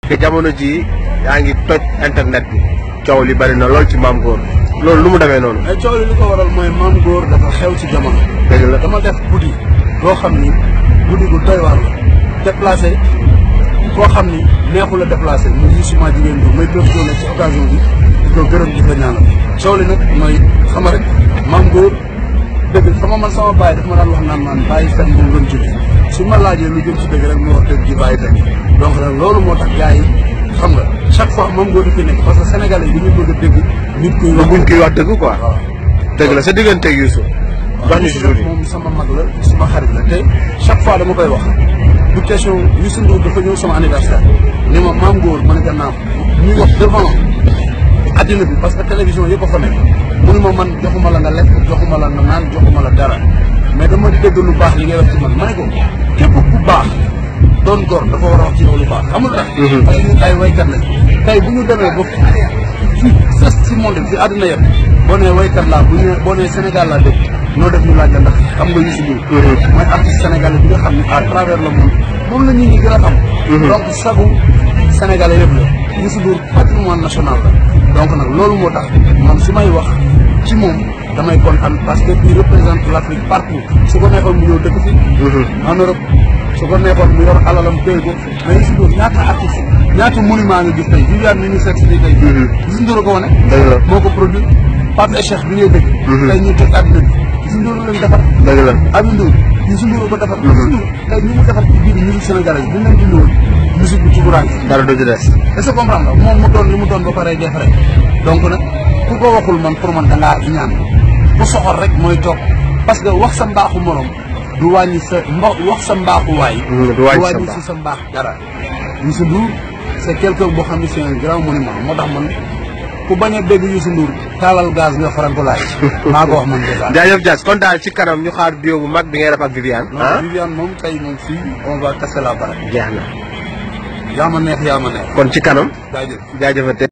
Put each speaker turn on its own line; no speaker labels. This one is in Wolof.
te jamono ji yaa ngi toj internet bi coow li bari na lool ci Mame Goor loolu lu mu demee noonu.
ay coow li ko waral mooy Mame Goor dafa xew ci jamono.
dëgg la
dama def guddi loo xam ni guddi gu doy waar la déplacé koo xam ni neexul a déplacé mu ngi suma jigéen bi may profité nag ci occasion bi di ko gërëm di ko ñaanal coow li nag mooy xam nga rek Mame Goor dëgg sama baay daf ma daan wax naan man bàyyi fen bu doon jóge su ma laajee lu jëm ci dëgg rek mu wax dëgg ji bàyyi fen donc nag loolu moo tax gars yi xam nga chaque fois Mame Goor dafay nekk parce que sénégalais yi dañu bëgg a dégg nit kuy wax
buñ koy wax dëgg quoi.
waaw
dëgg la sa digganteeg Youssou. wax ñu si tuuti
moom sama mag la suma xarit la te chaque fois dama koy wax bu question Youssou Ndour dafa ñëw sama anniversaire ni ma Mame Goor ma ne ko naam ñuy wax devant addina bi parce que télévision yëpp a fa nekk mu ne ma man joxuma la nga lekk joxuma la nga naan joxuma la dara mais dama dégg lu baax li ngay wax ci man ma ne ko képp ku baax doon góor dafa war a wax ci yow lu baax amul tax parce que ñun ay waykat lañ tey bu ñu demee ba fii sës ci monde bi àdduna yëpp boo nee waykat laa boo nee Sénégal laa dëkk noo def ñu laaj la ndax xam nga Youssou Ndour mooy artiste sénégalais bi nga xam ne à travers le monde moom la nit ñi gën a xam donc sagu sénégalais yëpp la Youssou Ndour patrimoine national la donc nag loolu moo tax man su may wax ci moom damay kontaan parce que il représente l'Afrique partout su ko neexoon mu ñëw dëkk fi en Europe su ko neexoon mu yor alalam téye ko mais Youssou Ndour ñaata artiste ñaata monument nga gis tey Viviane ni ñu seet si nii tey Youssou Ndour a ko wane moo ko produit Pape et Cheikh bi ngay dëgg tey ñu teg àdduna bi Youssou Ndour lañ defar
dëgg la
Aby Ndour Youssou Ndour ko defar Youssou Ndour tey ñu mu defar ci biir musique sénégalaise bu ñu leen dindi woon musique bi ci bu rànk
dara du ci des.
est-ce que comprendre nga moom mu doon li mu doon ba pare def rek donc nag ku ko waxul man pour man da ngaa ñaan ku soxor rek mooy toog parce que wax sa mbaaxu morom du wàññi sa wax sa mbaaxu waay
du wàññi
si sa mbaax dara Youssou Ndour c'est quelqu'un boo xam ne c'est un grand monument moo tax man ku bañ a dégg Youssou Ndour taalal gaz nga farankulaay maa ko wax man déjà.
jaajëf Diaz kon daal ci kanam ñu xaar duo bu mag bi ngay def ak Viviane.
non Viviane moom tey moom fii on va casser la baraque.
jeex na.
yaa ma neex yaa ma neex.
kon ci kanam.
jaajëf
jaajëfate